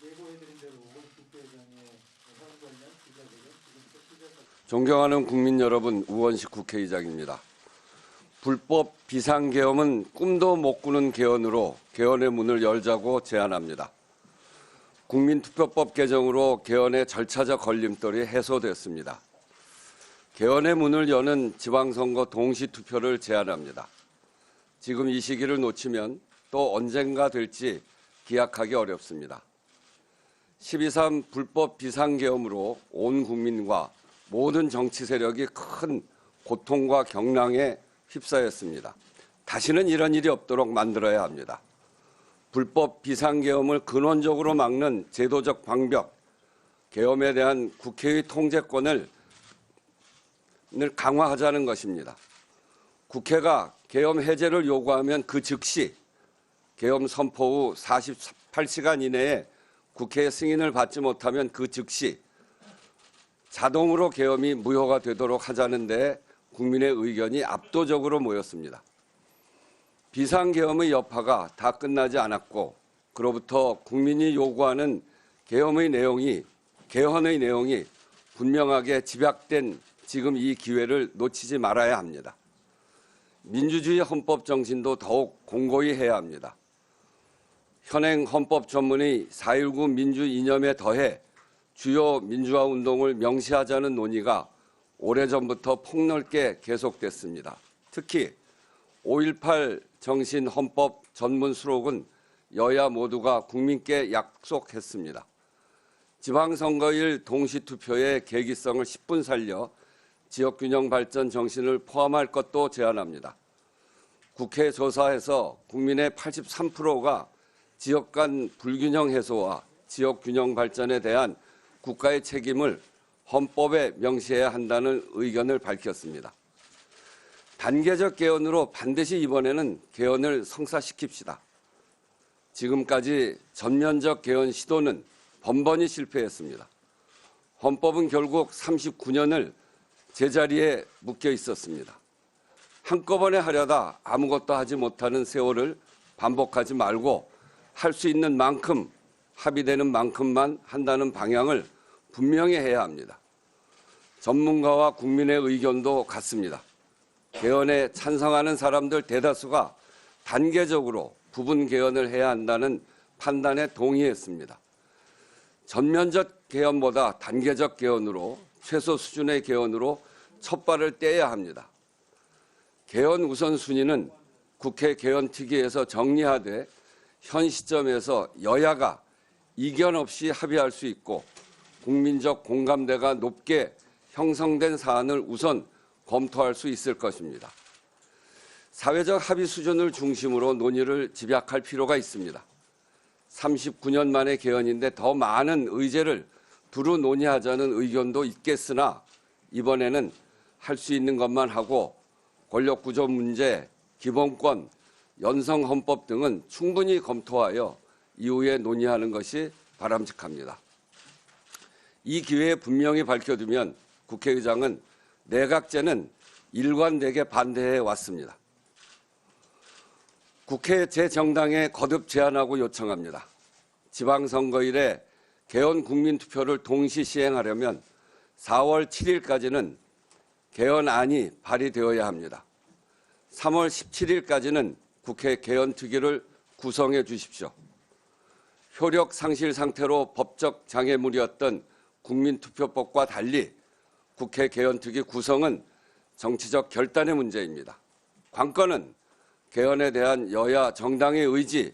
예고해드린 대로 국회의장의 사안 관련 기자회견 지금부터 시작합니다. 존경하는 국민 여러분, 우원식 국회의장입니다. 불법 비상계엄은 꿈도 못 꾸는 개헌으로 개헌의 문을 열자고 제안합니다. 국민투표법 개정으로 개헌의 절차적 걸림돌이 해소됐습니다. 개헌의 문을 여는 지방선거 동시투표를 제안합니다. 지금 이 시기를 놓치면 또 언젠가 될지 기약하기 어렵습니다. 12.3 불법 비상계엄으로 온 국민과 모든 정치 세력이 큰 고통과 경랑에 휩싸였습니다. 다시는 이런 일이 없도록 만들어야 합니다. 불법 비상계엄을 근원적으로 막는 제도적 방벽, 계엄에 대한 국회의 통제권을 강화하자는 것입니다. 국회가 계엄 해제를 요구하면 그 즉시 계엄 선포 후 48시간 이내에 국회의 승인을 받지 못하면 그 즉시 자동으로 계엄이 무효가 되도록 하자는 데 국민의 의견이 압도적으로 모였습니다. 비상계엄의 여파가 다 끝나지 않았고 그로부터 국민이 요구하는 개헌의 내용이 분명하게 집약된 지금 이 기회를 놓치지 말아야 합니다. 민주주의 헌법 정신도 더욱 공고히 해야 합니다. 현행 헌법 전문의 4.19 민주 이념에 더해 주요 민주화 운동을 명시하자는 논의가 오래전부터 폭넓게 계속됐습니다. 특히 5.18 정신 헌법 전문 수록은 여야 모두가 국민께 약속했습니다. 지방선거일 동시투표의 계기성을 10분 살려 지역균형 발전 정신을 포함할 것도 제안합니다. 국회 조사에서 국민의 83%가 지역 간 불균형 해소와 지역균형 발전에 대한 국가의 책임을 헌법에 명시해야 한다는 의견을 밝혔습니다. 단계적 개헌으로 반드시 이번에는 개헌을 성사시킵시다. 지금까지 전면적 개헌 시도는 번번이 실패했습니다. 헌법은 결국 39년을 제자리에 묶여 있었습니다. 한꺼번에 하려다 아무것도 하지 못하는 세월을 반복하지 말고 할 수 있는 만큼 합의되는 만큼만 한다는 방향을 분명히 해야 합니다. 전문가와 국민의 의견도 같습니다. 개헌에 찬성하는 사람들 대다수가 단계적으로 부분 개헌을 해야 한다는 판단에 동의했습니다. 전면적 개헌보다 단계적 개헌으로 최소 수준의 개헌으로 첫 발을 떼야 합니다. 개헌 우선순위는 국회 개헌특위에서 정리하되 현 시점에서 여야가 이견 없이 합의할 수 있고 국민적 공감대가 높게 형성된 사안을 우선 검토할 수 있을 것입니다. 사회적 합의 수준을 중심으로 논의를 집약할 필요가 있습니다. 39년 만의 개헌인데 더 많은 의제를 두루 논의하자는 의견도 있겠으나 이번에는 할 수 있는 것만 하고 권력구조 문제, 기본권, 연성헌법 등은 충분히 검토하여 이후에 논의하는 것이 바람직합니다. 이 기회에 분명히 밝혀두면 국회의장은 내각제는 일관되게 반대해 왔습니다. 국회 제 정당에 거듭 제안하고 요청합니다. 지방선거일에 개헌 국민투표를 동시 시행하려면 4월 7일까지는 개헌안이 발의되어야 합니다. 3월 17일까지는 국회 개헌특위를 구성해 주십시오. 효력 상실 상태로 법적 장애물이었던 국민투표법과 달리 국회 개헌특위 구성은 정치적 결단의 문제입니다. 관건은 개헌에 대한 여야 정당의 의지,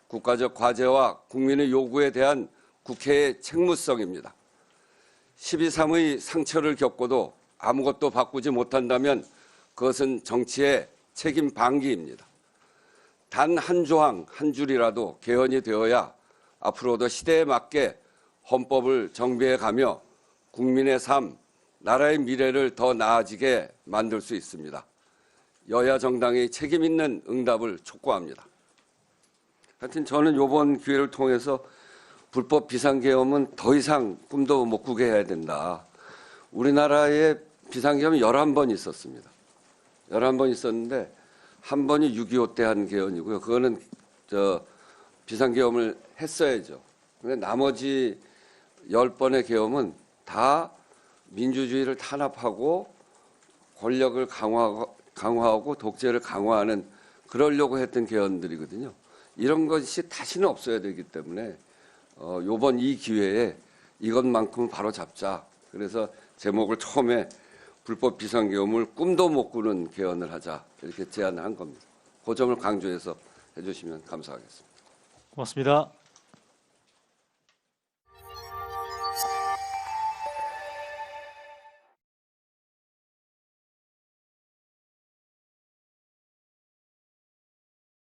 국가적 과제와 국민의 요구에 대한 국회의 책무성입니다. 12.3의 상처를 겪고도 아무것도 바꾸지 못한다면 그것은 정치의 책임 방기입니다. 단 한 조항, 한 줄이라도 개헌이 되어야 앞으로도 시대에 맞게 헌법을 정비해 가며 국민의 삶, 나라의 미래를 더 나아지게 만들 수 있습니다. 여야 정당의 책임 있는 응답을 촉구합니다. 하여튼 저는 이번 기회를 통해서 불법 비상계엄은 더 이상 꿈도 못 꾸게 해야 된다. 우리나라에 비상계엄이 11번 있었습니다. 11번 있었는데 한 번이 6.25 때 한 계엄이고요. 그거는 비상계엄을 했어야죠. 근데 나머지 10번의 계엄은 다 민주주의를 탄압하고 권력을 강화하고 독재를 강화하는 그러려고 했던 개헌들이거든요. 이런 것이 다시는 없어야 되기 때문에 요번 이 기회에 이것만큼은 바로 잡자. 그래서 제목을 처음에 불법 비상계엄을 꿈도 못 꾸는 개헌을 하자 이렇게 제안을 한 겁니다. 그 점을 강조해서 해주시면 감사하겠습니다. 고맙습니다.